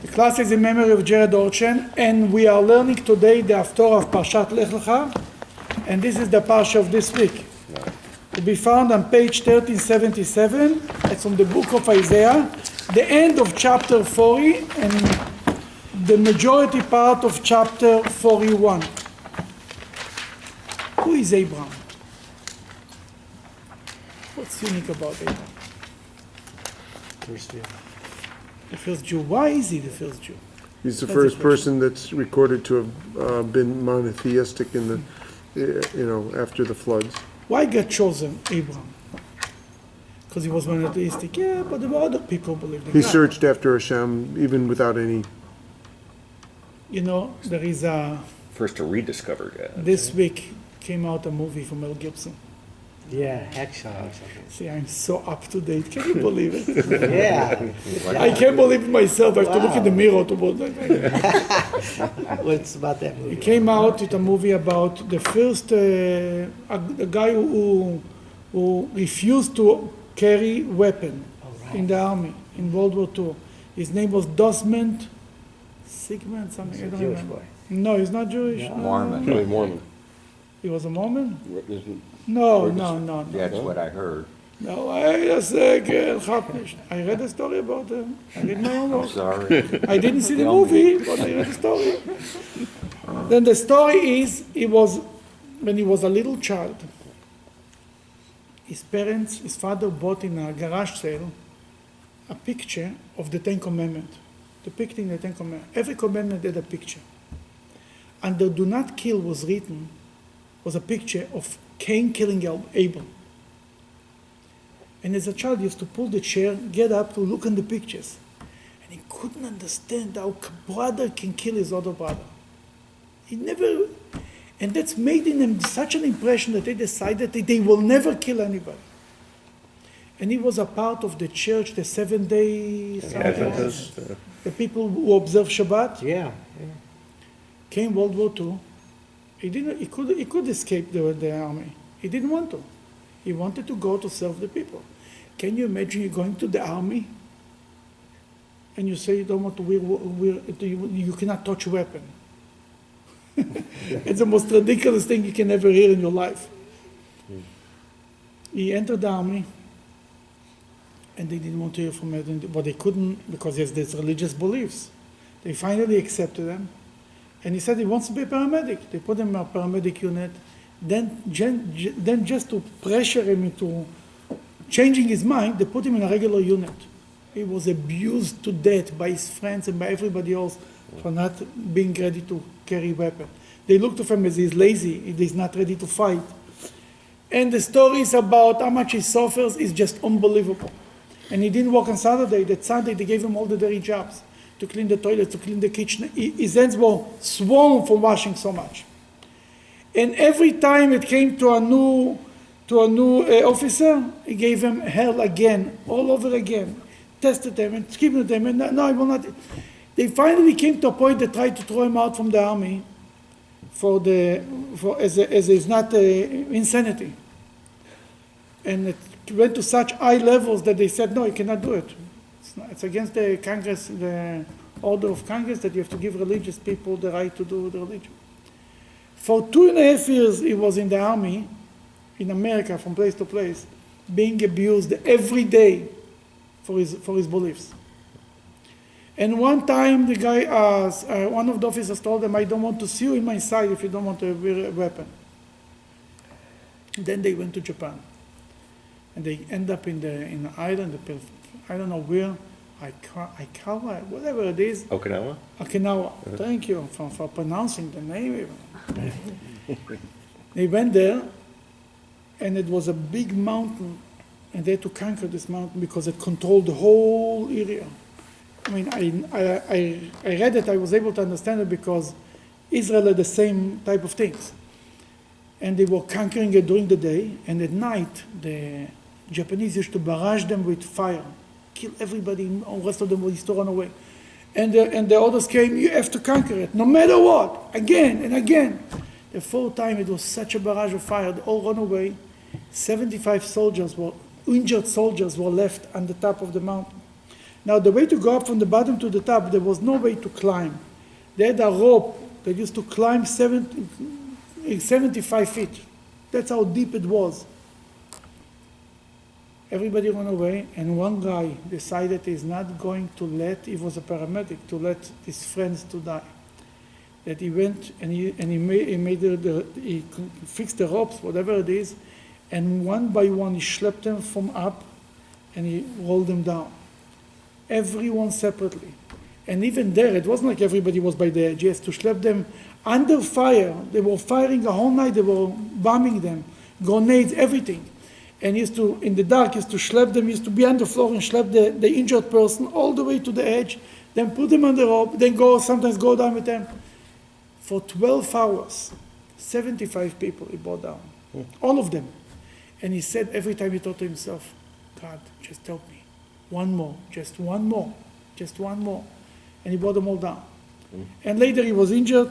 The class is in memory of Jared Orchen, and we are learning today the Haftorah of Parshat Lech-Lecha, and this is the Parsha of this week. To be found on page 1377. It's from the book of Isaiah, the end of chapter 40 and the majority part of chapter 41. Who is Abraham? What's unique about Abraham? First Jew. The first Jew. Why is he the first Jew? He's the first person that's recorded to have been monotheistic in the, after the floods. Why God chosen Abraham? Because he was monotheistic. Yeah, but there were other people who believed in He God. searched after Hashem even without any. You know, there is a... First to rediscover God. This week came out a movie from Mel Gibson. Yeah, excellent. See, I'm so up to date. Can you believe it? Yeah. I can't believe it myself. I have to look in the mirror to believe it. What's about that movie? It came out with a movie about the first a guy who refused to carry weapon in the army in World War II. His name was Desmond Sigmund something. I don't Jewish remember. boy. No, he's not Jewish. No. Mormon. No. Mormon. He was a Mormon? Isn't- No. That's what I heard. No, I just I read a story about him. I did my own I'm work. sorry. I didn't see the Tell me. movie, but I read the story. Then the story is, when he was a little child, his father bought in a garage sale a picture of the Ten Commandments, depicting the Ten Commandments. Every commandment had a picture. And the do not kill was a picture of Cain killing Abel. And as a child, he used to pull the chair, get up to look in the pictures. And he couldn't understand how a brother can kill his other brother. And that's made in him such an impression that they decided that they will never kill anybody. And he was a part of the church, the 7 day, the people who observe Shabbat. Yeah. Came World War II. He could escape the army. He didn't want to. He wanted to go to serve the people. Can you imagine you going to the army and you say you don't want to you cannot touch a weapon? It's the most ridiculous thing you can ever hear in your life. He entered the army and they didn't want to hear from him, but they couldn't because he has these religious beliefs. They finally accepted him. And he said he wants to be a paramedic. They put him in a paramedic unit. Then just to pressure him into changing his mind, they put him in a regular unit. He was abused to death by his friends and by everybody else for not being ready to carry a weapon. They looked at him as he's lazy, he's not ready to fight. And the stories about how much he suffers is just unbelievable. And he didn't work on Saturday. That Sunday they gave him all the dirty jobs. To clean the toilets, to clean the kitchen. His hands were swollen from washing so much. And every time it came to a new officer, he gave him hell again, all over again. Tested them and screamed at them, and no, I will not. They finally came to a point they tried to throw him out from the army as it's not insanity. And it went to such high levels that they said, no, you cannot do it. It's against the Congress, the order of Congress that you have to give religious people the right to do the religion. For 2.5 years, he was in the army, in America, from place to place, being abused every day for his beliefs. And one time, the guy, one of the officers told him, I don't want to see you in my side if you don't want to wear a weapon. Then they went to Japan. And they end up in the island, I don't know where, Aikawa, whatever it is. Okinawa? Okinawa. Thank you for pronouncing the name. They went there, and it was a big mountain, and they had to conquer this mountain because it controlled the whole area. I mean, I read it, I was able to understand it because Israel had the same type of things. And they were conquering it during the day, and at night, the Japanese used to barrage them with fire, kill everybody, and the rest of them used to run away. And the orders came, you have to conquer it, no matter what, again and again. The fourth time it was such a barrage of fire, they all run away. 75 injured soldiers were left on the top of the mountain. Now, the way to go up from the bottom to the top, there was no way to climb. They had a rope that used to climb 75 feet. That's how deep it was. Everybody ran away, and one guy decided he's not going to let, he was a paramedic, to let his friends to die. That he went and he fixed the ropes, whatever it is, and one by one he schlepped them from up and he rolled them down. Everyone separately. And even there, it wasn't like everybody was by the edge. He has to schlep them under fire. They were firing the whole night, they were bombing them, grenades, everything. And he used to, in the dark, he used to schlep them, he used to be on the floor and schlep the injured person all the way to the edge, then put them on the rope, then sometimes go down with them. For 12 hours, 75 people he brought down, all of them. And he said every time he thought to himself, God, just help me. One more, just one more, just one more. And he brought them all down. And later he was injured.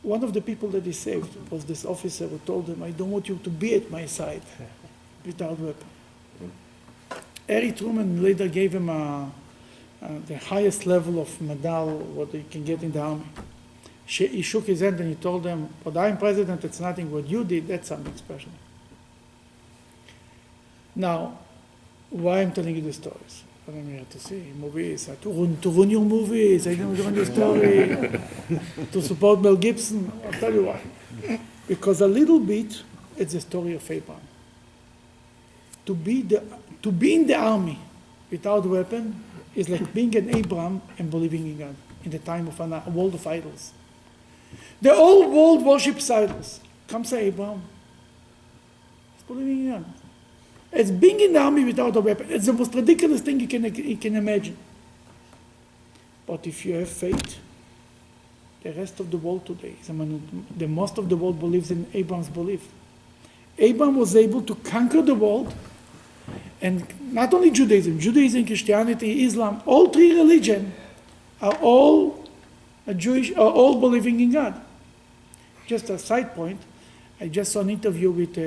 One of the people that he saved was this officer who told him, I don't want you to be at my side without weapon. Harry Truman later gave him the highest level of medal what he can get in the army. He shook his hand and he told them, but I'm president, it's nothing. What you did, that's something special. Now, why I'm telling you the stories? What I'm here to see, movies, to run your movies, I don't run your story, to support Mel Gibson. I'll tell you why. Because a little bit, it's the story of Abraham. To be in the army without a weapon is like being an Abraham and believing in God in the time of a world of idols. The whole world worships idols. Comes Abraham. He's believing in God. It's being in the army without a weapon. It's the most ridiculous thing you can imagine. But if you have faith, the rest of the world today, the most of the world believes in Abraham's belief. Abraham was able to conquer the world, and not only Judaism, Christianity, Islam, all three religions are all Jewish, are all believing in God. Just a side point, I just saw an interview with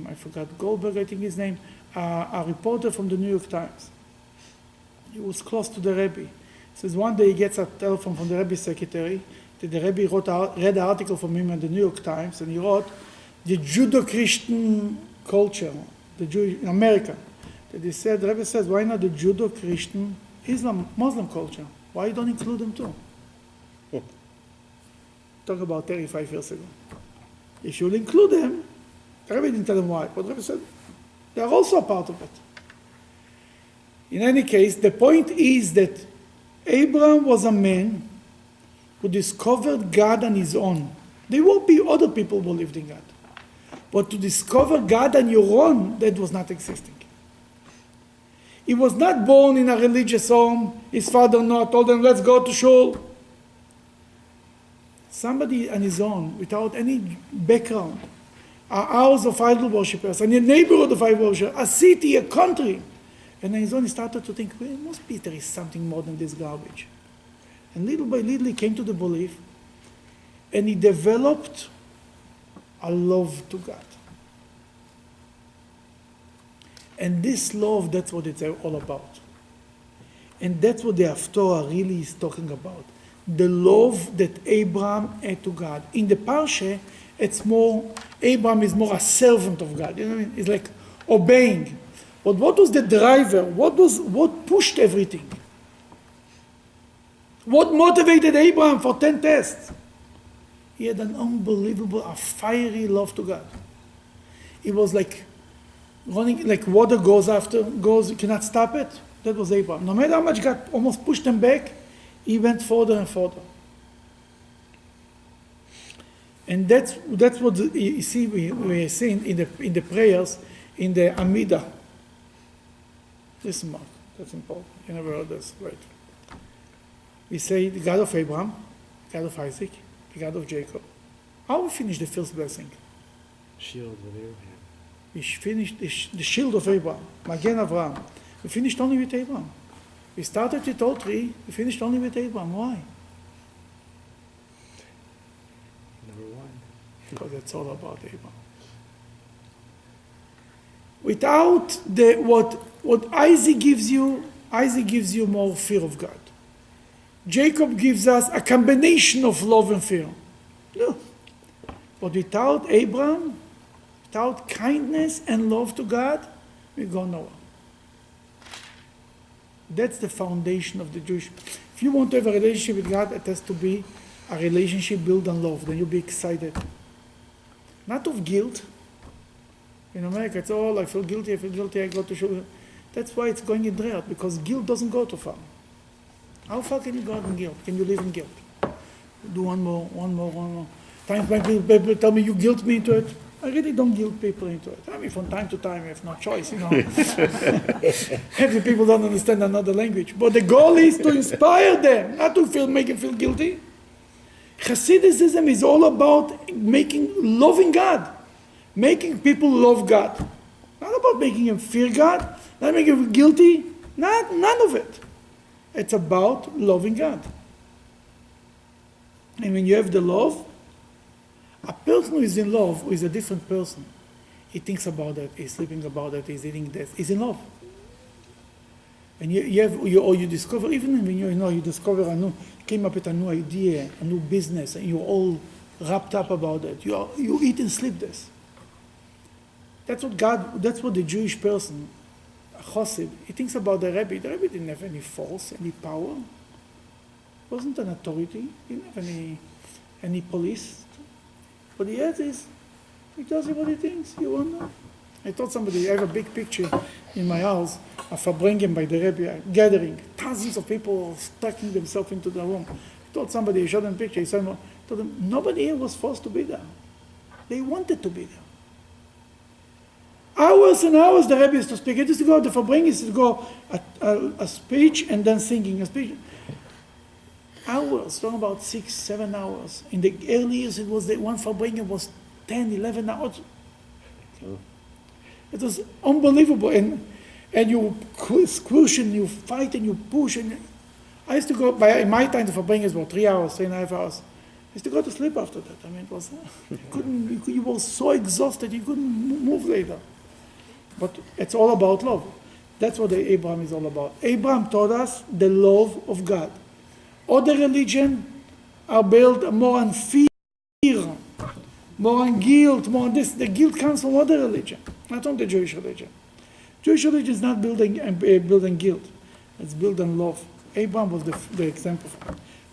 I forgot, Goldberg, I think his name, a reporter from the New York Times. He was close to the Rebbe. Says one day he gets a telephone from the Rebbe's secretary, that the Rebbe read an article from him in the New York Times, and he wrote, the Judo-Christian culture, the Jewish, in America, that he said, the Rebbe says, why not the Judo-Christian Islam, Muslim culture? Why you don't include them too? Talk about 35 years ago. If you'll include them, the Rebbe didn't tell them why, but the Rebbe said, they are also a part of it. In any case, the point is that Abraham was a man who discovered God on his own. There will be other people who believed in God. But to discover God on your own, that was not existing. He was not born in a religious home. His father told him, let's go to shul. Somebody on his own, without any background, a house of idol worshippers, and a neighborhood of idol worshippers, a city, a country. And on his own he started to think, well, must be there is something more than this garbage. And little by little he came to the belief, and he developed a love to God. And this love, that's what it's all about. And that's what the Haftorah really is talking about. The love that Abraham had to God. In the Parshat, it's more, Abraham is more a servant of God. You know what I mean? It's like obeying. But what was the driver? What pushed everything? What motivated Abraham for 10 tests? He had an unbelievable, a fiery love to God. It was like running, like water goes, you cannot stop it. That was Abraham. No matter how much God almost pushed him back, he went further and further. And that's what you see, we are seeing in the prayers, in the Amidah. Listen, Mark, that's important. You never heard this, right? We say the God of Abraham, God of Isaac, the God of Jacob. How we finish the first blessing? Shield of Abraham. We finished the shield of Abraham, Magen Avraham. We finished only with Abraham. We started with all three, we finished only with Abraham. Why? Number one. Because it's all about Abraham. Without what Isaac gives you more fear of God. Jacob gives us a combination of love and fear. No. But without Abraham, without kindness and love to God, we go nowhere. That's the foundation of the Jewish. If you want to have a relationship with God, it has to be a relationship built on love. Then you'll be excited. Not of guilt. In America, it's all, I feel guilty, I go to show. That's why it's going in drought, because guilt doesn't go too far. How far can you go in guilt? Can you live in guilt? Do one more. Times when people tell me, you guilt me into it. I really don't guilt people into it. I mean, from time to time, I have no choice, Half the people don't understand another language. But the goal is to inspire them, not to make them feel guilty. Hasidism is all about loving God. Making people love God. Not about making them fear God, not making them guilty, none of it. It's about loving God. And when you have the love, a person who is in love, who is a different person, he thinks about that, he's sleeping about that, he's eating that, he's in love. And you discover, even when you discover came up with a new idea, a new business, and you're all wrapped up about it. You eat and sleep this. That's what the Jewish person, a chassid, he thinks about the Rebbe. The Rebbe didn't have any force, any power. Wasn't an authority. He didn't have any police. What he has is, he tells you what he thinks. You wonder. I told somebody, I have a big picture in my house of a bringing by the Rebbe, a gathering, thousands of people stacking themselves into the room. I told somebody, I showed them a picture, told them, nobody here was forced to be there. They wanted to be there. Hours and hours the Rebbe used to speak. It used to go, the Fabring used to go a speech and then singing a speech. Hours, talking about 6-7 hours. In the early years, it was the one Fabring was 10-11 hours. It was unbelievable. And you squish and you fight and you push. And I used to go, in my time, the Fabring was about 3 hours, 3.5 hours. I used to go to sleep after that. I mean, it was, you were so exhausted, you couldn't move later. But it's all about love. That's what the Abraham is all about. Abraham taught us the love of God. Other religions are built more on fear, more on guilt, more on this. The guilt comes from other religion, not from the Jewish religion. Jewish religion is not building guilt. It's built on love. Abraham was the example.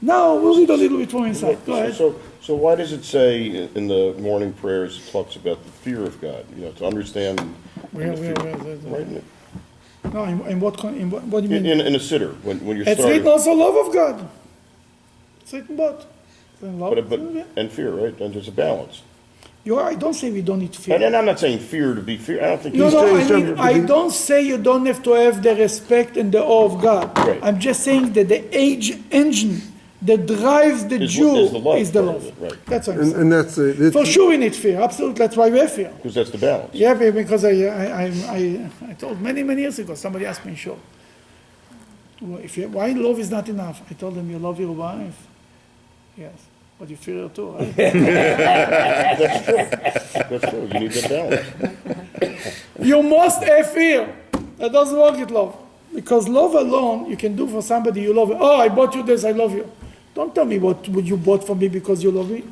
Now we'll read a little bit more inside. Go ahead. So why does it say in the morning prayers, it talks about the fear of God, to understand? Where? Right No, in what do you mean? in a sitter, when you're It's starting. written also love of God. It's written both. Love, But and fear, right? And there's a balance. I don't say we don't need fear. And I'm not saying fear to be fear. I don't think. I don't say you don't have to have the respect and the awe of God. Right. I'm just saying that the engine that drives the Jew is the love. Right. That's what I'm saying. And that's For sure we need fear, absolutely. That's why we have fear. Because that's the balance. Yeah, because I told many years ago, somebody asked me, sure, why love is not enough? I told them, you love your wife. Yes, but you fear her too, right? That's true. You need that balance. You must have fear. That doesn't work with love. Because love alone, you can do for somebody you love. Oh, I bought you this, I love you. Don't tell me what you bought for me because you love me.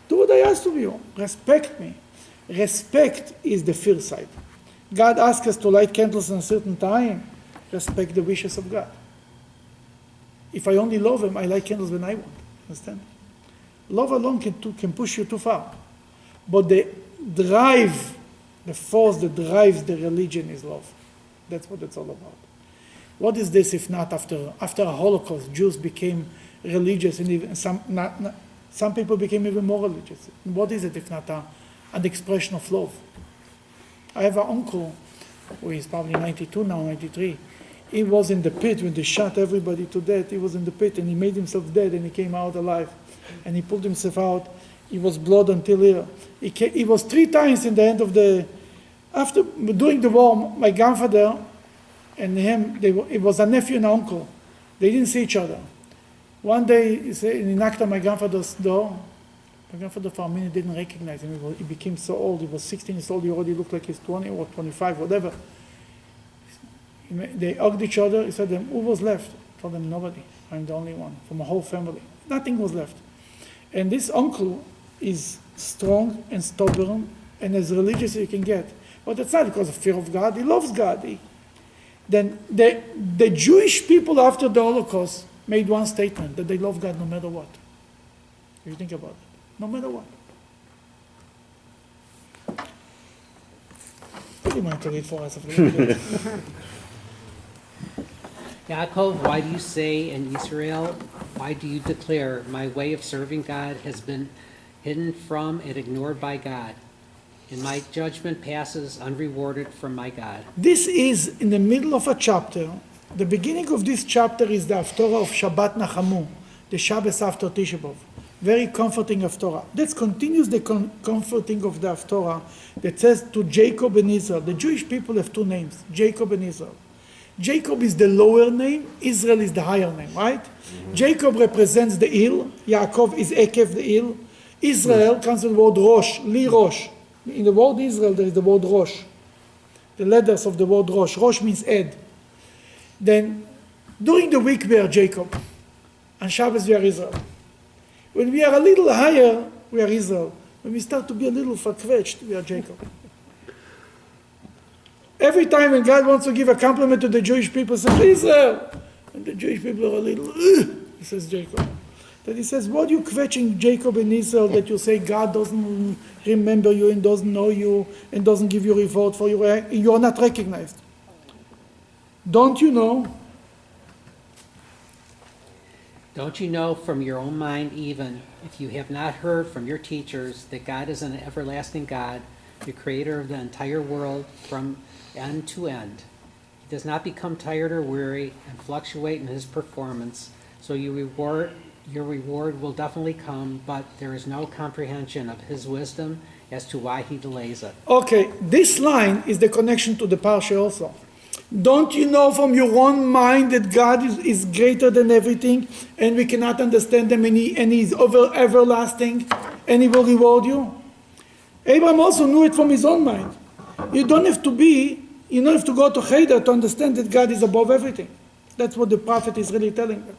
Do what I asked of you. Respect me. Respect is the fear side. God asks us to light candles in a certain time. Respect the wishes of God. If I only love Him, I light candles when I want. Understand? Love alone can push you too far. But the drive, the force that drives the religion is love. That's what it's all about. What is this if not after a Holocaust, Jews became religious, and even some people became even more religious. What is it if not an expression of love? I have an uncle who is probably 92 now, 93. He was in the pit when they shot everybody to death. He was in the pit and he made himself dead and he came out alive. And he pulled himself out. He was blood until here. He was 3 times in the end of after during the war, my grandfather and him, it was a nephew and uncle. They didn't see each other. One day he knocked on my grandfather's door My grandfather for a minute didn't recognize him. He became so old. He was 16 years old. He already looked like he's 20 or 25, whatever. They hugged each other. He said, who was left? I told them, nobody. I'm the only one from a whole family. Nothing was left. And this uncle is strong and stubborn and as religious as you can get. But it's not because of fear of God. He loves God. Then the Jewish people after the Holocaust made one statement, that they love God no matter what. If you think about it. No matter what. What do you want to read for us? Yaakov, why do you say in Israel, why do you declare, my way of serving God has been hidden from and ignored by God, and my judgment passes unrewarded from my God? This is in the middle of a chapter. The beginning of this chapter is the Haftorah of Shabbat Nachamu, the Shabbos after Tisha B'Av. Very comforting Haftorah. That continues the comforting of the Haftorah that says to Jacob and Israel. The Jewish people have two names, Jacob and Israel. Jacob is the lower name, Israel is the higher name, right? Mm-hmm. Jacob represents the hill, Yaakov is Ekev, the hill. Israel comes from the word Rosh, Li Rosh. In the word Israel there is the word Rosh. The letters of the word Rosh. Rosh means head. Then, during the week we are Jacob. On Shabbos we are Israel. When we are a little higher, we are Israel. When we start to be a little farkvetched, we are Jacob. Every time when God wants to give a compliment to the Jewish people, he says, Israel! And the Jewish people are a little, he says Jacob. Then he says, what are you kvetching Jacob and Israel that you say God doesn't remember you and doesn't know you and doesn't give you reward for you? You are not recognized. Don't you know? Don't you know from your own mind even, if you have not heard from your teachers, that God is an everlasting God, the creator of the entire world from end to end. He does not become tired or weary and fluctuate in his performance, so your reward will definitely come, but there is no comprehension of his wisdom as to why he delays it. Okay, this line is the connection to the Parsha also. Don't you know from your own mind that God is greater than everything and we cannot understand him and he is everlasting and he will reward you? Abraham also knew it from his own mind. You don't have to go to Cheder to understand that God is above everything. That's what the prophet is really telling them.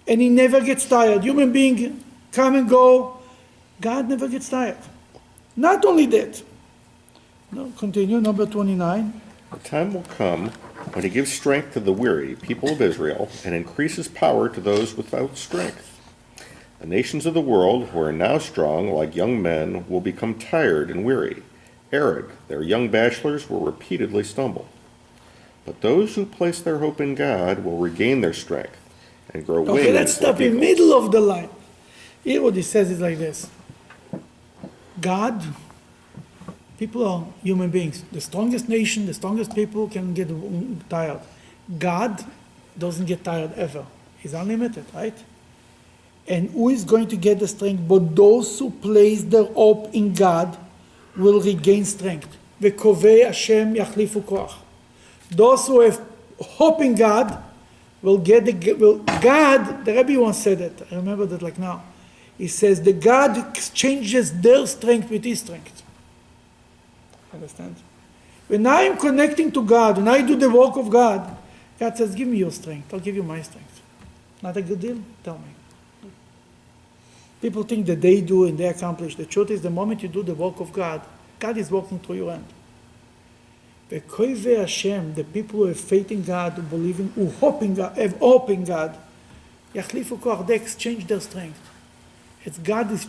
And he never gets tired. Human beings come and go. God never gets tired. Not only that. No, continue, number 29. The time will come when he gives strength to the weary people of Israel and increases power to those without strength. The nations of the world who are now strong like young men will become tired and weary. Arid, their young bachelors will repeatedly stumble. But those who place their hope in God will regain their strength and grow wings. Okay, let's stop in the middle of the line. Here what he says is like this. God, people are human beings. The strongest nation, the strongest people can get tired. God doesn't get tired ever. He's unlimited, right? And who is going to get the strength? But those who place their hope in God will regain strength. V'kovei Hashem yachlifu koach. Those who have hope in God will get God, the Rebbe once said it, I remember that like now. He says, the God exchanges their strength with his strength. Understand? When I am connecting to God, when I do the work of God, God says, give me your strength, I'll give you my strength. Not a good deal? Tell me. People think that they do and they accomplish. The truth is, the moment you do the work of God, God is working through your hand. V'koivei Hashem, the people who have faith in God, who believe in, who hope in God, have hope in God, yachlifu koach, they exchange their strength. It's God is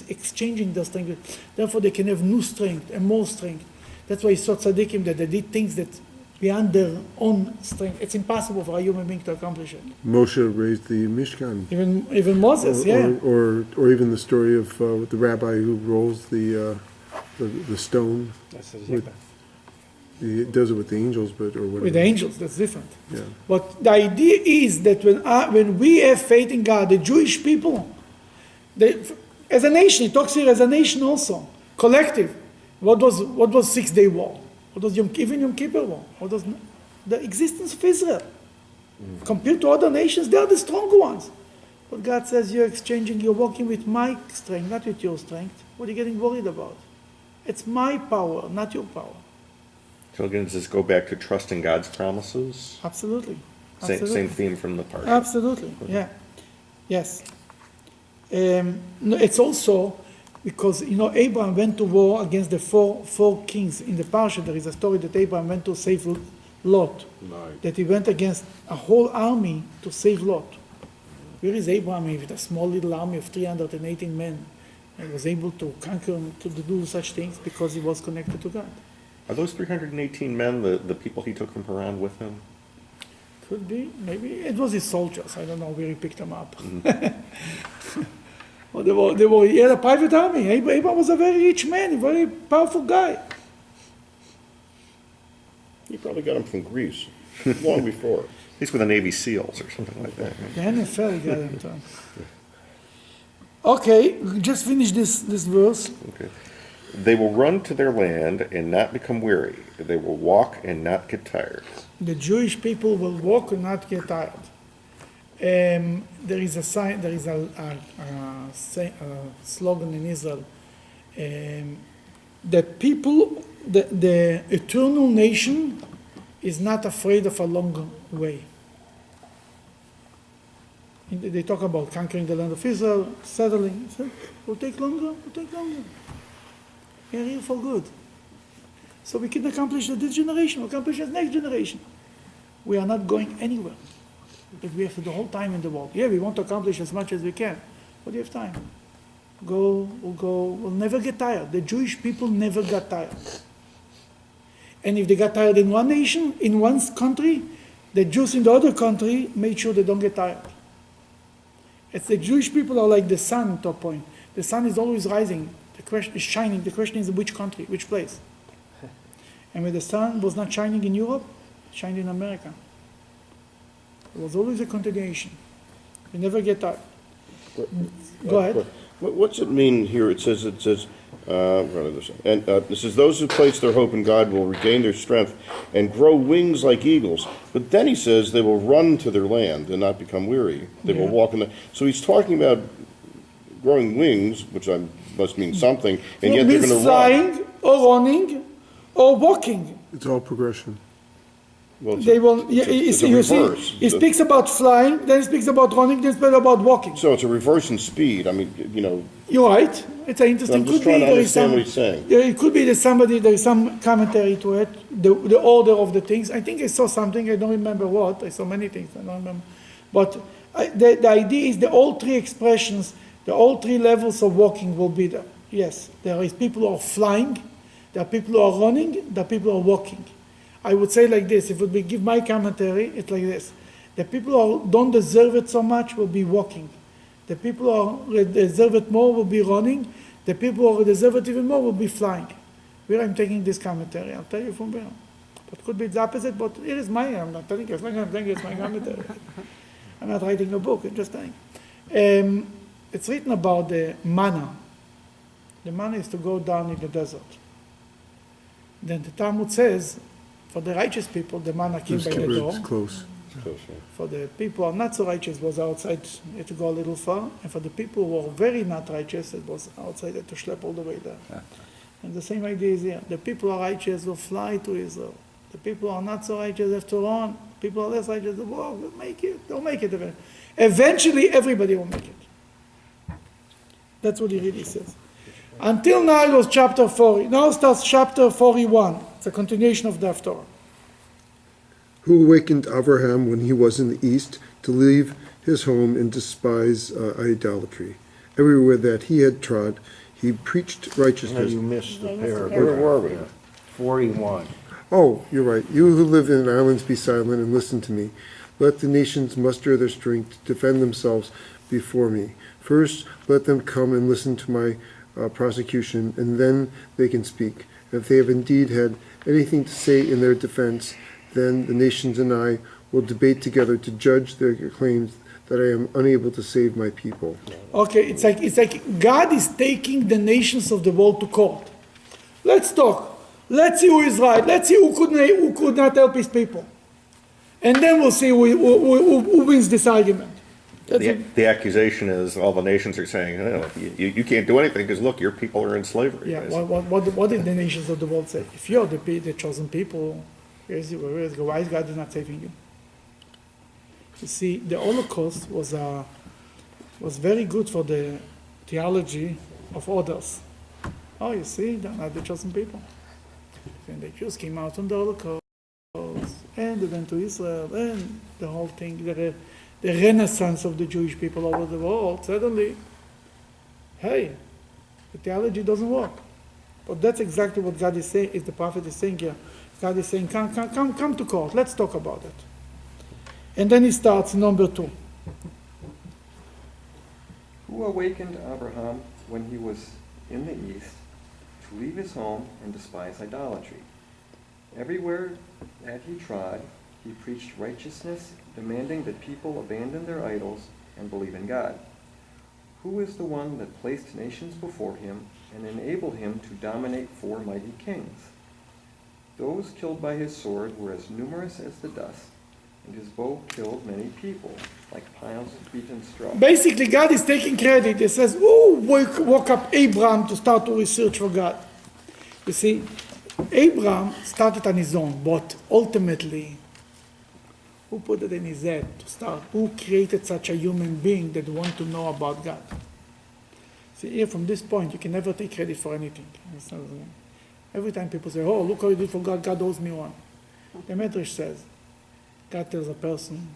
exchanging their strength. Therefore, they can have new strength and more strength. That's why he saw tzaddikim that they did things that beyond their own strength. It's impossible for a human being to accomplish it. Moshe raised the Mishkan. Even Moses, yeah. Or even the story of the rabbi who rolls the stone. That's He does it with the angels, or whatever. With the angels, that's different. Yeah. But the idea is that when we have faith in God, the Jewish people, as a nation, he talks here as a nation also, collective. What was 6 Day War? What was Yom Kippur War? What was the existence of Israel? Compared to other nations, they are the stronger ones. But God says you're walking with my strength, not with your strength. What are you getting worried about? It's my power, not your power. So again, does this go back to trusting God's promises? Absolutely. Same theme from the Parshat. Absolutely, yeah. Yes. No, it's also because, Abraham went to war against the four kings. In the Parshat, there is a story that Abraham went to save Lot. Right. That he went against a whole army to save Lot. Where is Abraham with a small little army of 318 men? And was able to conquer and to do such things because he was connected to God. Are those 318 men the people he took from Haran with him? Could be, maybe. It was his soldiers. I don't know where he picked them up. Well, he had a private army. Abraham was a very rich man, a very powerful guy. He probably got them from Greece, long before. He's with the Navy SEALs or something like that. The NFL got him done. Okay, just finish this verse. Okay. They will run to their land and not become weary. They will walk and not get tired. The Jewish people will walk and not get tired. There is a sign. There is a slogan in Israel that people, the eternal nation, is not afraid of a long way. They talk about conquering the land of Israel, settling. So, will take longer. Will take longer. We are here for good. So we can accomplish this generation. We'll accomplish the next generation. We are not going anywhere. But we have the whole time in the world. Yeah, we want to accomplish as much as we can. But we have time. We'll never get tired. The Jewish people never got tired. And if they got tired in one nation, in one country, the Jews in the other country made sure they don't get tired. It's the Jewish people are like the sun to a point. The sun is always rising. The question is shining. The question is in which country, which place. And when the sun was not shining in Europe, it shined in America. There was always a continuation. We never get tired. Go ahead. What's it mean here? It says, it says, those who place their hope in God will regain their strength and grow wings like eagles. But then he says they will run to their land and not become weary. They will walk in the. So he's talking about growing wings, which must mean something, and yet they're going to run. Flying or running or walking. It's all progression. Well, They will. it's a You see, reverse. he speaks about flying, then he speaks about running, then he speaks about walking. So it's a reverse in speed. I mean, You're right. It's an interesting. I'm just Could be trying to there is understand some. what he's saying. Yeah, it could be that there is some commentary to it, the order of the things. I think I saw something. I don't remember what. I saw many things. I don't remember. But the idea is all three expressions, all three levels of walking will be there. Yes, there is people who are flying, there are people who are running, there are people who are walking. I would say like this, if it would give my commentary, it's like this. The people who don't deserve it so much will be walking. The people who deserve it more will be running. The people who deserve it even more will be flying. Where I'm taking this commentary, I'll tell you from where. It could be the opposite, but here is mine. I'm not telling you, it's my commentary. I'm not writing a book, I'm just telling. It's written about the manna. The manna is to go down in the desert. Then the Talmud says, for the righteous people, the manna came by the door. It's close. For the people who are not so righteous, was outside, you had to go a little far. And for the people who are very not righteous, it was outside, you had to schlep all the way there. And the same idea is here. The people who are righteous will fly to Israel. The people who are not so righteous have to run. People who are less righteous will walk, will make it. They'll make it eventually. Eventually, everybody will make it. That's what he really says. Until now, it was chapter 40. Now starts chapter 41. It's a continuation of the Haftorah. Who awakened Abraham when he was in the east to leave his home and despise idolatry. Everywhere that he had trod, he preached No, righteousness. you missed the paragraph. Where were we? 41. Oh, you're right. You who live in islands, be silent and listen to me. Let the nations muster their strength to defend themselves before me. First, let them come and listen to my prosecution, and then they can speak. And if they have indeed had anything to say in their defense, then the nations and I will debate together to judge their claims that I am unable to save my people. Okay, it's like God is taking the nations of the world to court. Let's talk. Let's see who is right. Let's see who could not help his people. And then we'll see who wins this argument. The accusation is all the nations are saying, oh, you can't do anything because look, your people are in slavery. Yeah, basically. what did the nations of the world say? If you're the chosen people, why is God not saving you? You see, the Holocaust was very good for the theology of others. Oh, you see, they're not the chosen people. And the Jews came out from the Holocaust, and they went to Israel, and the whole thing, the renaissance of the Jewish people all over the world, suddenly, hey, the theology doesn't work. But that's exactly what God is saying, is the prophet is saying here. God is saying, come to court, let's talk about it. And then he starts number 2. Who awakened Abraham when he was in the east to leave his home and despise idolatry? Everywhere that he trod, he preached righteousness, demanding that people abandon their idols and believe in God. Who is the one that placed nations before him and enabled him to dominate 4 mighty kings? Those killed by his sword were as numerous as the dust, and his bow killed many people, like piles of beaten straw. Basically, God is taking credit. He says, who woke up Abraham to start to research for God? You see, Abraham started on his own, but ultimately, who put it in his head to start? Who created such a human being that want to know about God? See, here from this point, you can never take credit for anything. Every time people say, oh, look how you did for God, God owes me one. The Medrash says, God tells a person,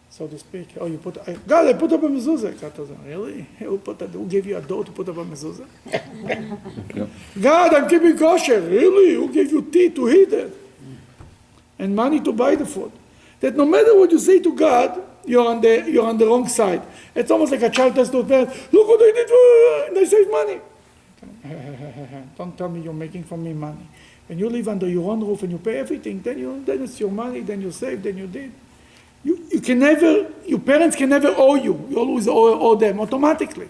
so to speak, oh, God, I put up a mezuzah. God tells him, really? Who gave you a dough to put up a mezuzah? God, I'm keeping kosher. Really? Who gave you tea to heat it? And money to buy the food? That no matter what you say to God, you're on the wrong side. It's almost like a child tells to a parent, look what I did, and I saved money. Don't tell me you're making from me money. When you live under your own roof and you pay everything, then it's your money, then you save, then you did. You can never, your parents can never owe you. You always owe them automatically.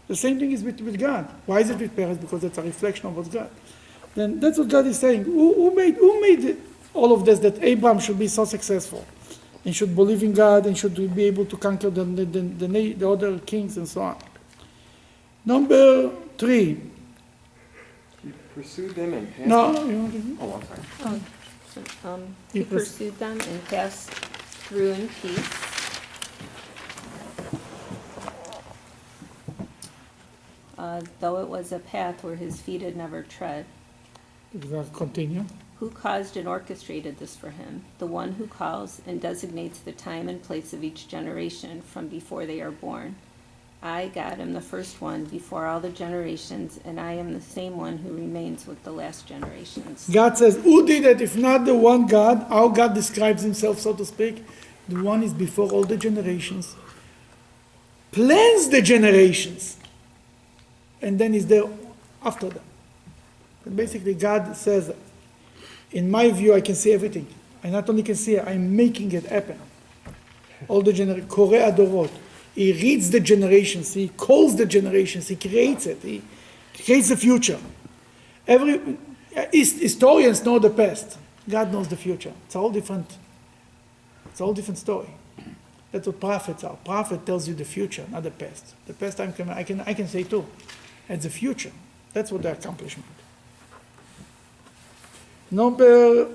The same thing is with God. Why is it with parents? Because it's a reflection of what's God. Then that's what God is saying. Who made all of this, that Abraham should be so successful and should believe in God and should be able to conquer the other kings and so on? Number 3. He pursued them and passed. No, you want to- Oh, I'm sorry. He pursued them and passed through in peace. Though it was a path where his feet had never tread. Continue. Who caused and orchestrated this for him? The one who calls and designates the time and place of each generation from before they are born. I, God, am the first one before all the generations, and I am the same one who remains with the last generations. God says, who did it if not the one God? How God describes himself, so to speak. The one is before all the generations. Plans the generations. And then is there after them. And basically God says, in my view, I can see everything. I not only can see it, I'm making it happen. All the generations, Korei Adorot. He reads the generations, he calls the generations, he creates it, he creates the future. Historians know the past. God knows the future. It's a whole different story. That's what prophets are. Prophet tells you the future, not the past. The past I can say too. It's the future. That's what the accomplishment. Number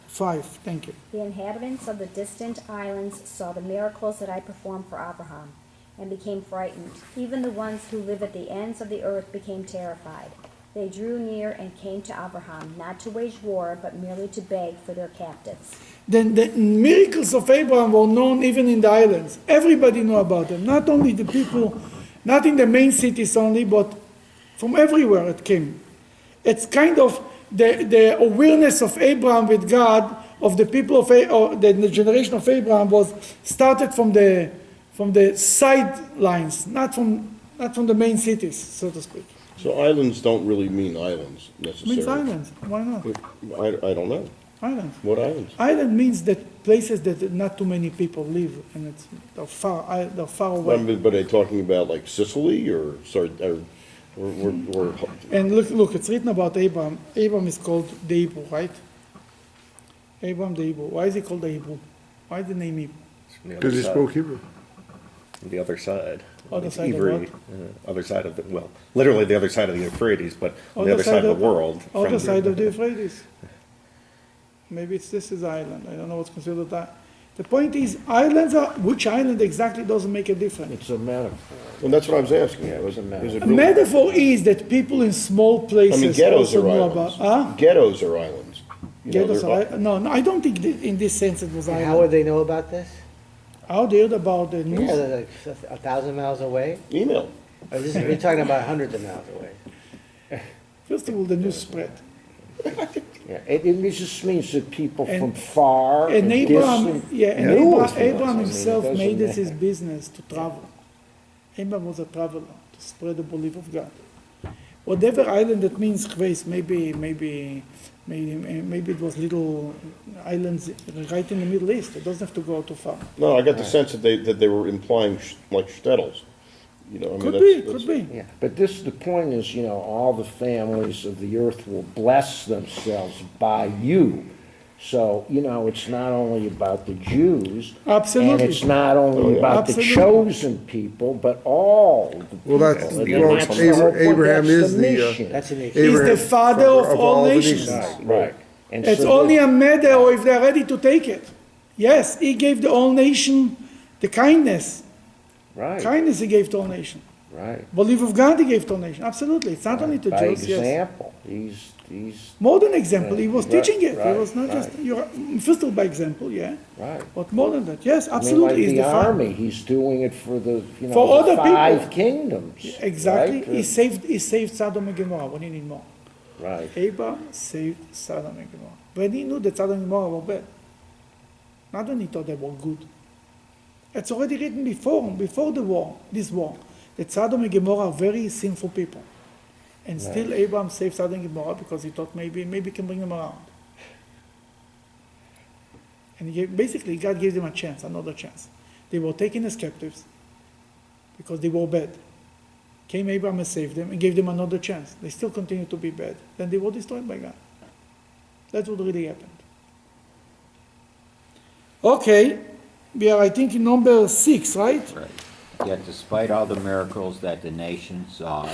5. Thank you. The inhabitants of the distant islands saw the miracles that I performed for Abraham and became frightened. Even the ones who live at the ends of the earth became terrified. They drew near and came to Abraham, not to wage war, but merely to beg for their captives. Then the miracles of Abraham were known even in the islands. Everybody knew about them. Not only the people, not in the main cities only, but from everywhere it came. It's kind of the awareness of Abraham with God, of the people of the generation of Abraham, was started from the sidelines, not from the main cities, so to speak. So islands don't really mean islands It means necessarily. islands. Why not? I don't know. Islands. What islands? Island means that places that not too many people live, and they're far away. But are they talking about like Sicily or And look, it's written about Abraham. Abraham is called the Hebrew, right? Abraham the Hebrew. Why is he called the Hebrew? Why is the name Hebrew? Because he spoke Hebrew. The other side. Other It's side of Ivry, other side of the, well, literally the other side of the Euphrates, but on the other side of the world. from Other side of the Euphrates. Maybe this is island. I don't know what's considered that. The point is, islands are, which island exactly doesn't make a difference. It's a metaphor. And that's what I was asking. Yeah, it was a matter. Is it A really- metaphor is that people in small I places mean, ghettos also are know about. islands. Ghettos are islands. You know, Ghettos they're- are, no, I don't think in this sense it was And island. how would they know about this? How they heard about the Yeah, news? they're like 1,000 miles away? Email. Or this is, we're talking about hundreds of miles away. First of all, the news spread. Yeah, it just means that people And- from far And and Abraham, distant yeah, and knew Abraham, of this. I Abraham mean, it himself doesn't made it his matter. business to travel. Abraham was a traveler to spread the belief of God. Whatever island that means chves, maybe it was little islands right in the Middle East. It doesn't have to go too far. No, I got the sense that they were implying like shtetls. You know, I mean, Could that's- be. Yeah, but the point is, all the families of the earth will bless themselves by you. So, it's not only about the Jews. Absolutely. And it's not only about the Absolutely. chosen people, but all the people. Well, that's, And well, that's the whole point. Abraham That's is the, mission. That's an issue. He's Abraham, the father of all nations. Right. And It's so only a matter if they're ready to take it. Yes, he gave the whole nation the kindness. Right, Kindness he gave to all nation. right. Belief of God he gave to all nation. Absolutely. It's not only to By Jews, yes. example, he's, More than example. He was Right, teaching it. right, He was not just, right. you're, first of all by example, yeah. right. But more than that, yes, I mean, absolutely. like He's the the father. army, he's doing it for the, For the other people. 5 kingdoms. Exactly. right? He saved Sodom and Gomorrah. What do you need more? Right, Abraham saved Sodom and Gomorrah. When he knew that Sodom and Gomorrah were bad. Not when he thought they were good. It's already written before the war, this war, that Sodom and Gomorrah are very sinful people. And still Abraham saved Sodom and Gomorrah because he thought maybe he can bring them around. And basically God gave them a chance, another chance. They were taken as captives because they were bad. Came Abraham and saved them and gave them another chance. They still continue to be bad. Then they were destroyed by God. That's what really happened. Okay, we are, I think, in number 6, right? Right. Yet despite all the miracles that the nation saw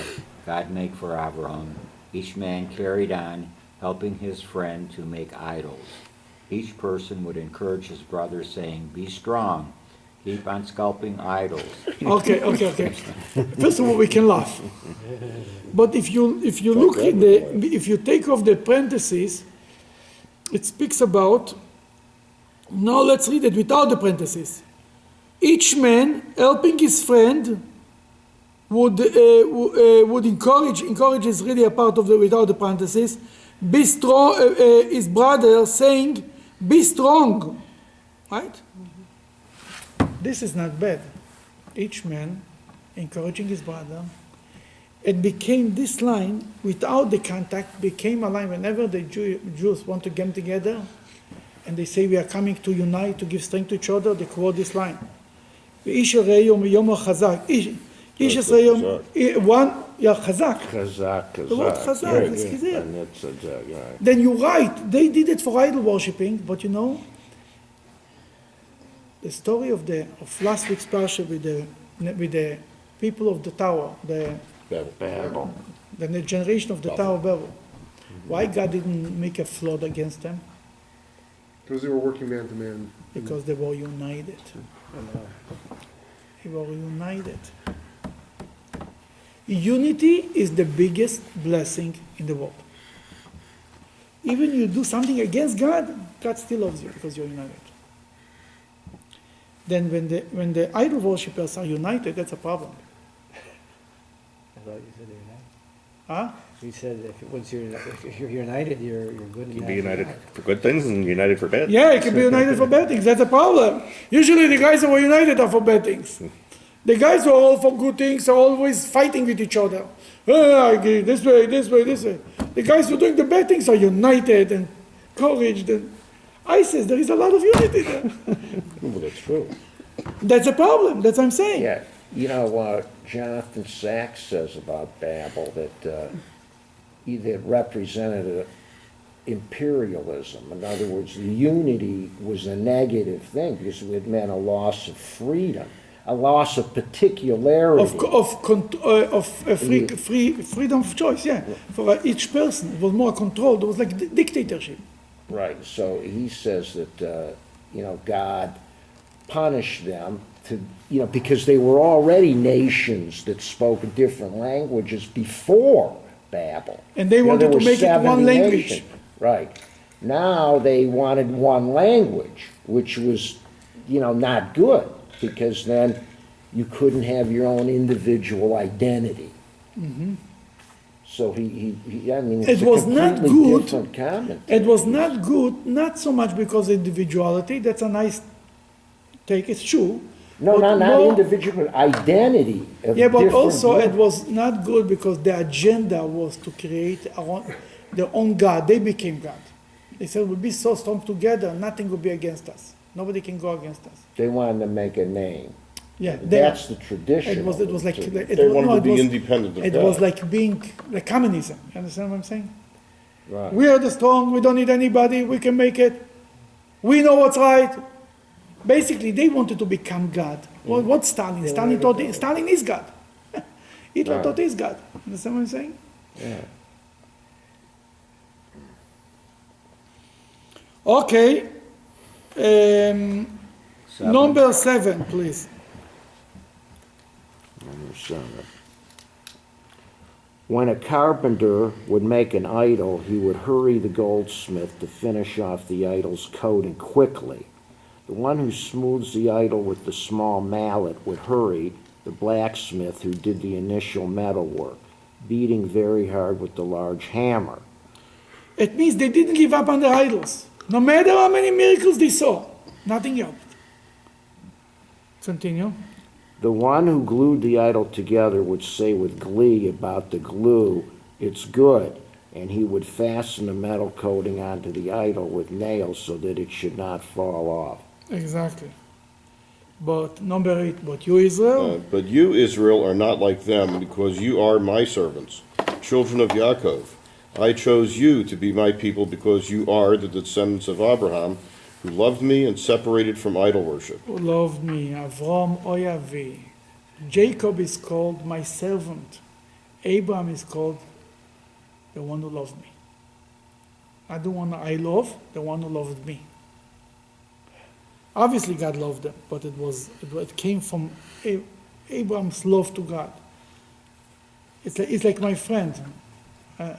God make for Abraham, each man carried on, helping his friend to make idols. Each person would encourage his brother, saying, "Be strong, keep on sculpting idols." Okay. First of all, we can laugh. But if you look at if you take off the parentheses, it speaks about. Now let's read it without the parentheses. Each man helping his friend would encourage is really a part of the without the parentheses. Be strong. His brother saying, "Be strong," right? This is not bad. Each man encouraging his brother. It became this line without the contact became a line whenever the Jews want to get together and they say we are coming to unite to give strength to each other. They quote this line. "Ish Yom Yom Chazak." Ish one Chazak. Chazak. The word Chazak, that's Chizir. And it's right. Then you're right. They did it for idol worshipping, but the story of last week's parsha with the people of the tower, the Babel. generation of the Tower of Babel. Why God didn't make a flood against them? because they were working man to man. Because they were united. They were united. Unity is the biggest blessing in the world. Even you do something against God, God still loves you because you're united. Then when the idol worshippers are united, that's a problem. I thought you said they're united. Huh? You said if you're united, you're good. You'd be united for good things and united for bad. Yeah, it can be united for bad things. That's a problem. Usually the guys who are united are for bad things. The guys who are all for good things are always fighting with each other. I agree, this way. The guys who are doing the bad things are united and encouraged. And I says there is a lot of unity there. Well, that's true. That's a problem. That's what I'm saying. Yeah, Jonathan Sachs says about Babel that it represented imperialism. In other words, the unity was a negative thing because it meant a loss of freedom. a loss of particularity. Freedom of choice, yeah, for each person. It was more controlled. It was like dictatorship. Right, so he says that, God punished them because they were already nations that spoke different languages before Babel. And they wanted there to were make it 70 one language. nations. Right. Now they wanted one language, which was, not good, because then you couldn't have your own individual identity. So it's It was a not completely good. different comment. It was not good, not so much because of individuality. That's a nice take. It's true. No, But not more- individual, identity of Yeah, but different also it groups. was not good because the agenda was to create their own God. They became God. They said we'll be so strong together, nothing will be against us. Nobody can go against us. They wanted to make a name. Yeah, That's the tradition. It was like of it They was, wanted no, to it be was, independent of it God. was like being like communism. You understand what I'm saying? Right. We are the strong. We don't need anybody. We can make it. We know what's right. Basically, they wanted to become God. Well, what's Stalin? Stalin is God. Hitler Right. thought he's God. Understand what I'm saying? Yeah. Okay. Seven. Number 7, please. Number 7. When a carpenter would make an idol, he would hurry the goldsmith to finish off the idol's coating quickly. The one who smooths the idol with the small mallet would hurry the blacksmith who did the initial metal work, beating very hard with the large hammer. It means they didn't give up on their idols. No matter how many miracles they saw, nothing helped. Continue. The one who glued the idol together would say with glee about the glue, "It's good," and he would fasten the metal coating onto the idol with nails so that it should not fall off. Exactly. But number 8, but you Israel, But you, Israel, are not like them, because you are my servants, children of Yaakov. I chose you to be my people because you are the descendants of Abraham, who loved me and separated from idol worship. who loved me, Avram Oyavi. Jacob is called my servant. Abraham is called the one who loved me. Not the one I love, the one who loved me. Obviously, God loved them, but it came from Abraham's love to God. It's like my friend.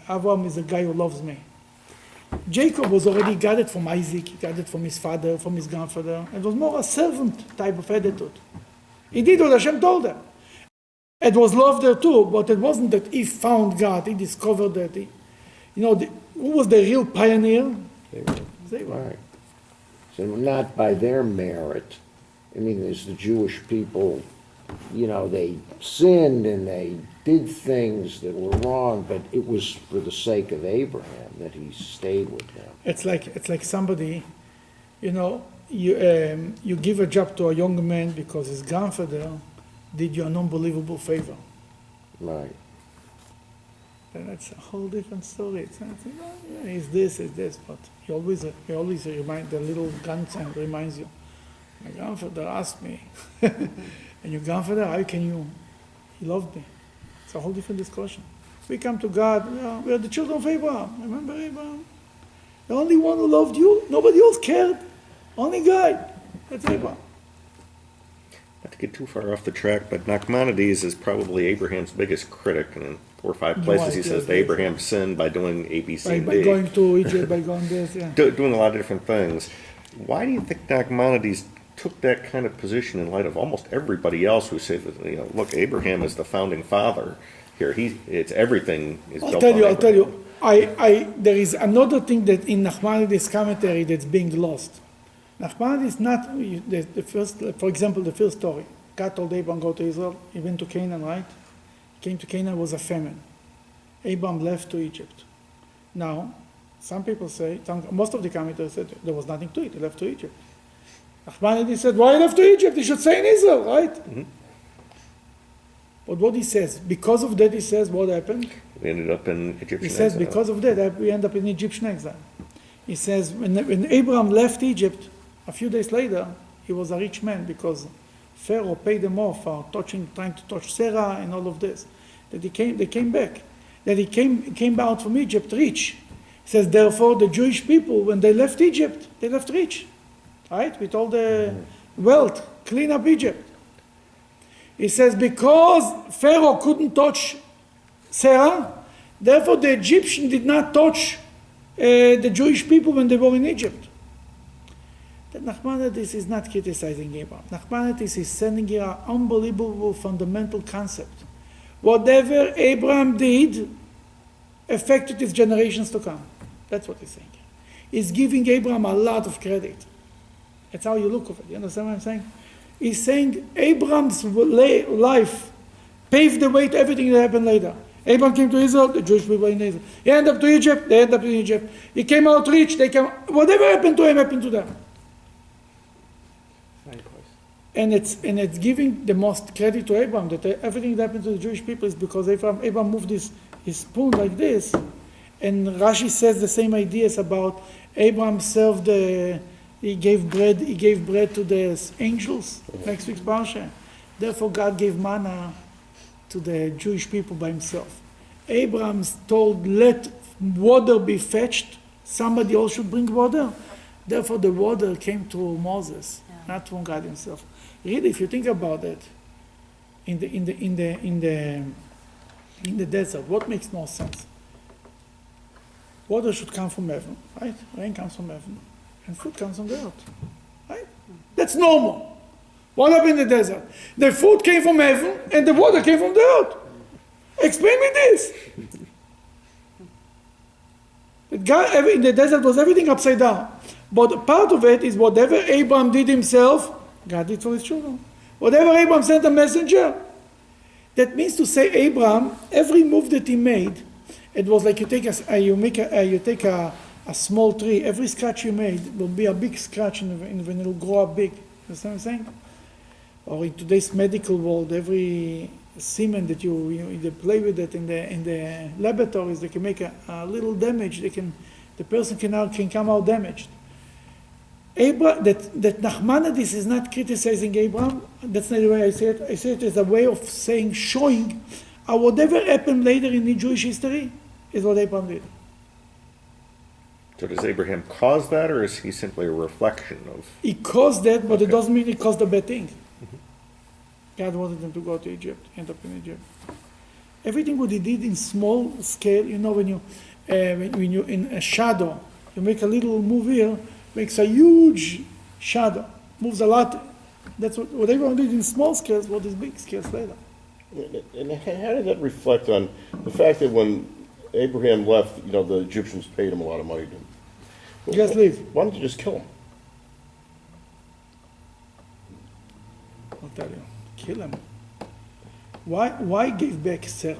Abraham is a guy who loves me. Jacob was already got it from Isaac, he got it from his father, from his grandfather. It was more a servant type of attitude. He did what Hashem told him. It was love there too, but it wasn't that he found God, he discovered that who was the real pioneer? They were. Right. So not by their merit. I mean, as the Jewish people, they sinned and they did things that were wrong, but it was for the sake of Abraham that he stayed with them. It's like somebody, you give a job to a young man because his grandfather did you an unbelievable favor. Right. Then that's a whole different story. It's this, but he always remind the little grandson reminds you. My grandfather asked me, and your grandfather, how can you? He loved me. It's a whole different discussion. We come to God. We are the children of Abraham. Remember Abraham? The only one who loved you. Nobody else cared. Only God. That's Abraham. Not to get too far off the track, but Nachmanides is probably Abraham's biggest critic. And in 4 or 5 places he says that Abraham sinned by doing A, B, C, and By D. going to Egypt, by going this, yeah. Doing a lot of different things. Why do you think Nachmanides took that kind of position in light of almost everybody else who says that, look, Abraham is the founding father here. It's everything is built on I'll tell Abraham. you. There is another thing that in Nachmanides' commentary that's being lost. Nachmanides is not the first, for example, the first story. God told Abraham, go to Israel. He went to Canaan, right? He came to Canaan, was a famine. Abraham left to Egypt. Now, some people say, most of the commentators said there was nothing to it. He left to Egypt. Nachmanides said, why he left to Egypt? He should stay in Israel, right? Mm-hmm. But what he says, because of that, he says, what happened? We ended up in Egyptian He says, exile. because of that, we end up in Egyptian exile. He says, when Abraham left Egypt, a few days later, he was a rich man because Pharaoh paid them off for trying to touch Sarah and all of this. That they came back. That he came out from Egypt rich. He says, therefore, the Jewish people, when they left Egypt, they left rich. Right? With all the wealth, clean up Egypt. He says, because Pharaoh couldn't touch Sarah, therefore the Egyptian did not touch the Jewish people when they were in Egypt. That Nachmanides is not criticizing Abraham. Nachmanides is sending here an unbelievable fundamental concept. Whatever Abraham did affected his generations to come. That's what he's saying. He's giving Abraham a lot of credit. That's how you look at it. You understand what I'm saying? He's saying Abraham's life paved the way to everything that happened later. Abraham came to Israel, the Jewish people were in Israel. He ended up to Egypt, they ended up in Egypt. He came out rich, whatever happened to him happened to them. And it's giving the most credit to Abraham, that everything that happened to the Jewish people is because Abraham moved his spoon like this. And Rashi says the same ideas about Abraham served he gave bread to the angels, next week's Parshat. Therefore God gave manna to the Jewish people by himself. Abraham told, let water be fetched, somebody else should bring water. Therefore the water came to Moses, not from God himself. Really, if you think about it, in the desert, what makes more sense? Water should come from heaven, right? Rain comes from heaven, and food comes from the earth, right? That's normal. What happened in the desert? The food came from heaven, and the water came from the earth. Explain me this. God, in the desert was everything upside down. But part of it is whatever Abraham did himself, God did for his children. Whatever Abraham sent a messenger. That means to say Abraham, every move that he made, it was like you take a small tree, every scratch you made will be a big scratch when it will grow up big. You understand what I'm saying? Or in today's medical world, every semen that you play with it in the laboratories, they can make a little damage. The person can come out damaged. That Nachmanides is not criticizing Abraham. That's not the way I say it. I say it as a way of showing whatever happened later in the Jewish history is what Abraham did. So does Abraham cause that, or is he simply a reflection of? He caused that, but it doesn't mean he caused the bad thing. God wanted them to go to Egypt, end up in Egypt. Everything what he did in small scale, when you in a shadow, you make a little move here, makes a huge shadow, moves a lot. That's what Abraham did in small scales, what is big scales later. And how did that reflect on the fact that when Abraham left, the Egyptians paid him a lot of money to Just leave. Why don't you just kill him? I'll tell you, kill him. Why give back Sarah?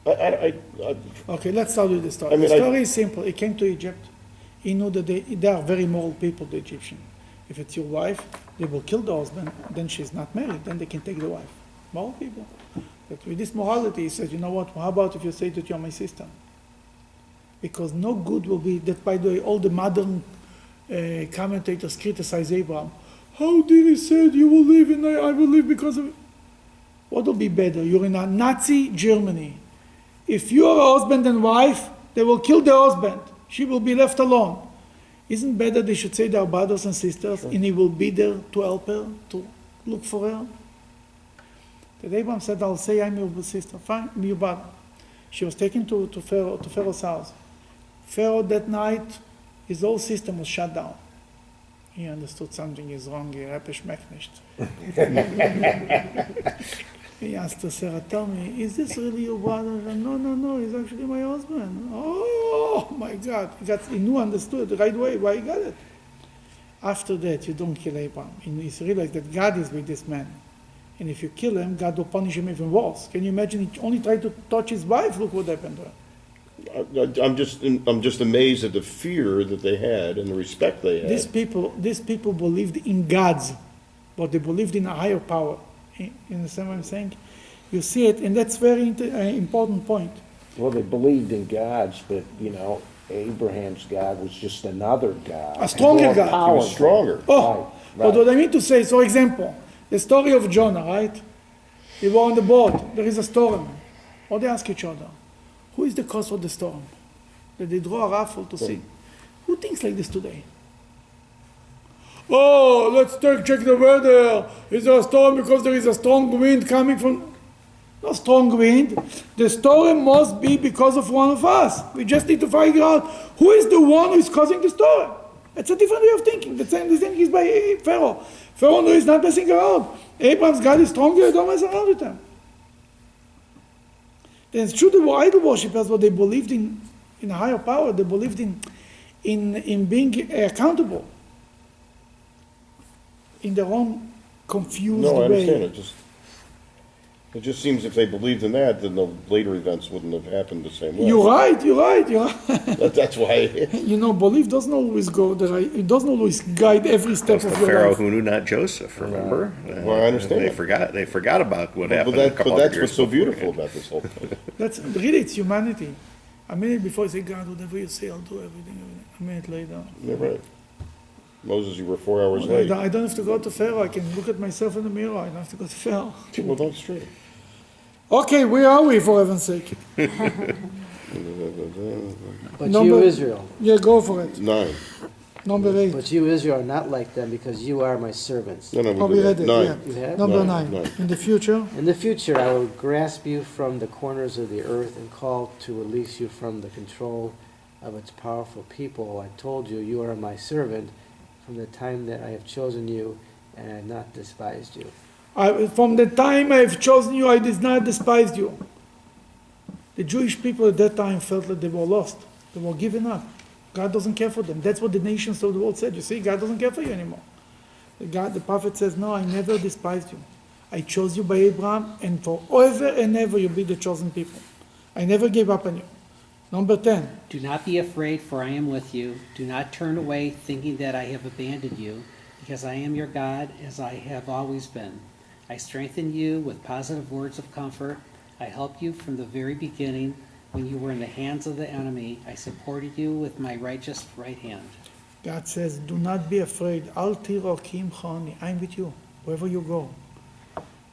Okay, let's start with the story. The story is simple. He came to Egypt. He knew that they are very moral people, the Egyptian. If it's your wife, they will kill the husband, then she's not married, then they can take the wife. Moral people. But with this morality, he says, you know what, how about if you say that you're my sister? Because no good will be, that by the way, all the modern commentators criticize Abraham. How did he say you will live and I will live because of it? What will be better? You're in a Nazi Germany. If you are a husband and wife, they will kill the husband. She will be left alone. Isn't better they should say they are brothers and sisters, and he will be there to help her, to look for her? That Abraham said, I'll say I'm your sister. Fine, I'm your brother. She was taken to Pharaoh's house. Pharaoh that night, his whole system was shut down. He understood something is wrong. He asked her, Sarah, tell me, is this really your brother? No, he's actually my husband. Oh my God. He knew, understood the right way why he got it. After that, you don't kill Abraham. He realized that God is with this man. And if you kill him, God will punish him even worse. Can you imagine he only tried to touch his wife? Look what happened to her. I'm just amazed at the fear that they had and the respect they had. These people believed in gods, but they believed in a higher power. You understand what I'm saying? You see it, and that's very important point. Well, they believed in gods, but Abraham's God was just another God. A stronger God. He was stronger. But what I mean to say, for example, The story of Jonah, right? They were on the boat. There is a storm. Or they ask each other, who is the cause of the storm? That they draw a raffle to see. Who thinks like this today? Oh, let's check the weather. Is there a storm because there is a strong wind coming from... No strong wind. The storm must be because of one of us. We just need to figure out who is the one who is causing the storm. It's a different way of thinking. The same thing is by Pharaoh. Pharaoh is not messing around. Abraham's God is stronger, don't mess around with them. Then it's true they were idol worshippers, but they believed in a higher power. They believed in being accountable in their own confused No, I way. understand. It just seems if they believed in that, then the later events wouldn't have happened the same way. You're right. That's why. You know, belief doesn't always go the right. It doesn't always guide every step That's of the your Pharaoh life. who knew not Joseph, remember? Well, I understand They that. forgot about what happened But a couple of that's years what's so before. beautiful about this whole thing. That's really it's humanity. A minute before you say, God, whatever you say, I'll do everything. A minute later, You're right. Moses, you were 4 hours I late. don't have to go to Pharaoh. I can look at myself in the mirror. I don't have to go to Pharaoh. Well, that's true. Okay, where are we, for heaven's sake? But Number- you, Israel, Yeah, go for it. 9. Number 8. but you, Israel, are not like them because you are my servants. No, Oh, we read it. 9. Yeah. You have? Number Nine. 9. In the future, In the future, I will grasp you from the corners of the earth and call to release you from the control of its powerful people. I told you, you are my servant from the time that I have chosen you, and I have not despised you. from the time I have chosen you, I did not despise you. The Jewish people at that time felt that they were lost. They were given up. God doesn't care for them. That's what the nations of the world said. You see, God doesn't care for you anymore. The prophet says, no, I never despised you. I chose you by Abraham, and forever and ever you'll be the chosen people. I never gave up on you. Number 10. Do not be afraid, for I am with you. Do not turn away, thinking that I have abandoned you, because I am your God, as I have always been. I strengthen you with positive words of comfort. I helped you from the very beginning. When you were in the hands of the enemy, I supported you with my righteous right hand. God says, do not be afraid. Al tirokim choni. I'm with you, wherever you go.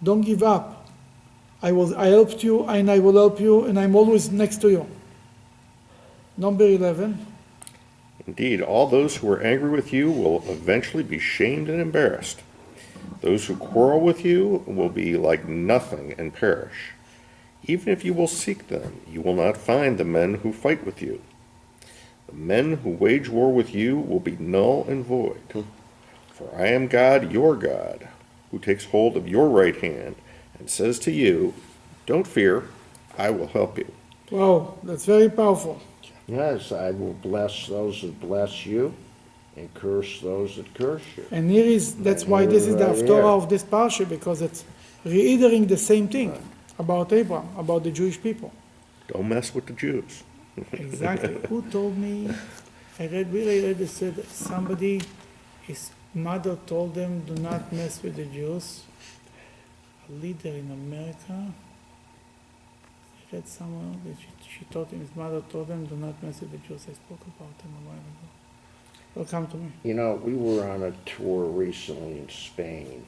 Don't give up. I helped you, and I will help you, and I'm always next to you. Number 11. Indeed, all those who are angry with you will eventually be shamed and embarrassed. Those who quarrel with you will be like nothing and perish. Even if you will seek them, you will not find the men who fight with you. The men who wage war with you will be null and void. For I am God, your God, who takes hold of your right hand and says to you, don't fear, I will help you. Wow, that's very powerful. Yes, I will bless those that bless you and curse those that curse you. And that's why this is the Right Haftorah here. of this Parshat, because it's reiterating the same thing about Abraham, about the Jewish people. Don't mess with the Jews. Exactly. Who told me? We read it said somebody, his mother told them, do not mess with the Jews. A leader in America. I read somewhere that she told him, his mother told him, do not mess with the Jews. I spoke about them a while ago. It'll come to me. You know, we were on a tour recently in Spain,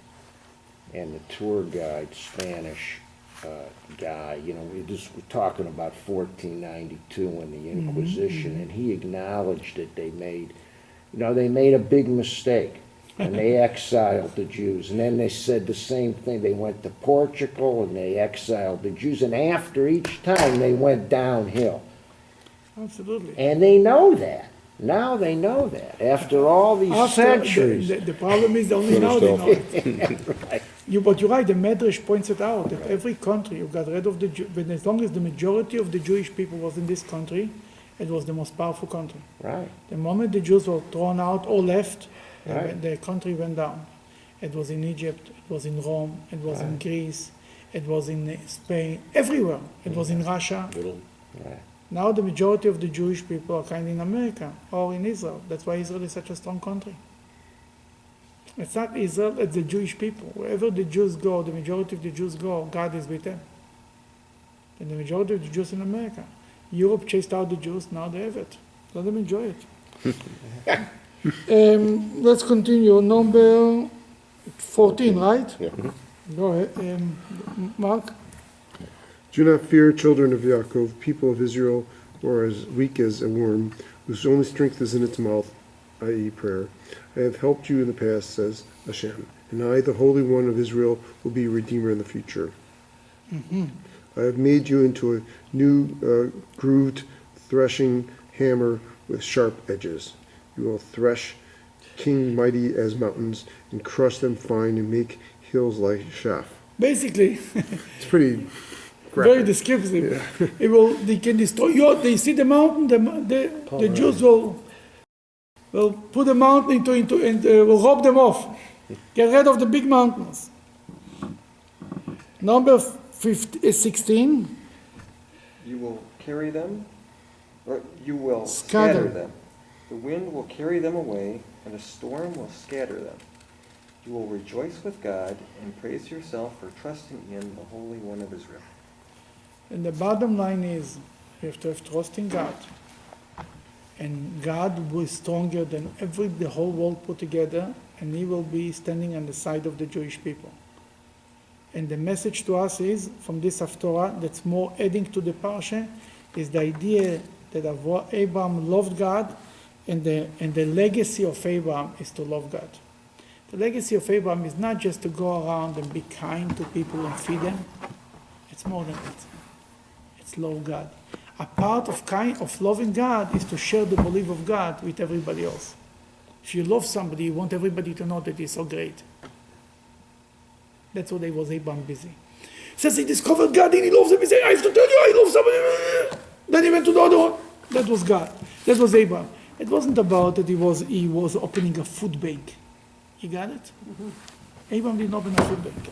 and the tour guide, Spanish guy, you know, we just were talking about 1492 and the Inquisition, and he acknowledged that they made a big mistake, and they exiled the Jews. And then they said the same thing. They went to Portugal, and they exiled the Jews. And after each time, they went downhill. Absolutely. And they know that. Now they know that. After all these centuries. The problem is only now they know it. But you're right, the Medrash points it out, that every country, you got rid of the Jews, but as long as the majority of the Jewish people was in this country, it was the most powerful country. Right. The moment the Jews were thrown out or left, Right. the country went down. It was in Egypt, it was in Rome, it was in Greece, it was in Spain, everywhere. It was in Russia. Right. Now the majority of the Jewish people are kind of in America or in Israel. That's why Israel is such a strong country. It's not Israel, it's the Jewish people. Wherever the Jews go, the majority of the Jews go, God is with them. And the majority of the Jews in America. Europe chased out the Jews, now they have it. Let them enjoy it. Let's continue. Number 14, right? Yeah. Go ahead, Mark. Do not fear, children of Yaakov, people of Israel, who are as weak as a worm, whose only strength is in its mouth, i.e. prayer. I have helped you in the past, says Hashem, and I, the Holy One of Israel, will be your Redeemer in the future. I have made you into a new grooved threshing hammer with sharp edges. You will thresh king mighty as mountains, and crush them fine, and make hills like chaff. Basically, It's pretty very graphic. descriptive. They can destroy you. They see the mountain. The Jews will put the mountain into and will rob them off. Get rid of the big mountains. Number 16. You will carry them, or you will Scatter. scatter them. The wind will carry them away, and a storm will scatter them. You will rejoice with God and praise yourself for trusting in the Holy One of Israel. And the bottom line is, you have to have trust in God. And God was stronger than the whole world put together, and He will be standing on the side of the Jewish people. And the message to us is, from this Haftorah, that's more adding to the Parshat, is the idea that Abraham loved God, and the legacy of Abraham is to love God. The legacy of Abraham is not just to go around and be kind to people and feed them. It's more than that. It's love God. A part of loving God is to share the belief of God with everybody else. If you love somebody, you want everybody to know that he's so great. That's what was Abraham busy. Says he discovered God and he loves him. He said, I have to tell you, I love somebody. Then he went to the other one. That was God. That was Abraham. It wasn't about that he was opening a food bank. You got it? Abraham didn't open a food bank.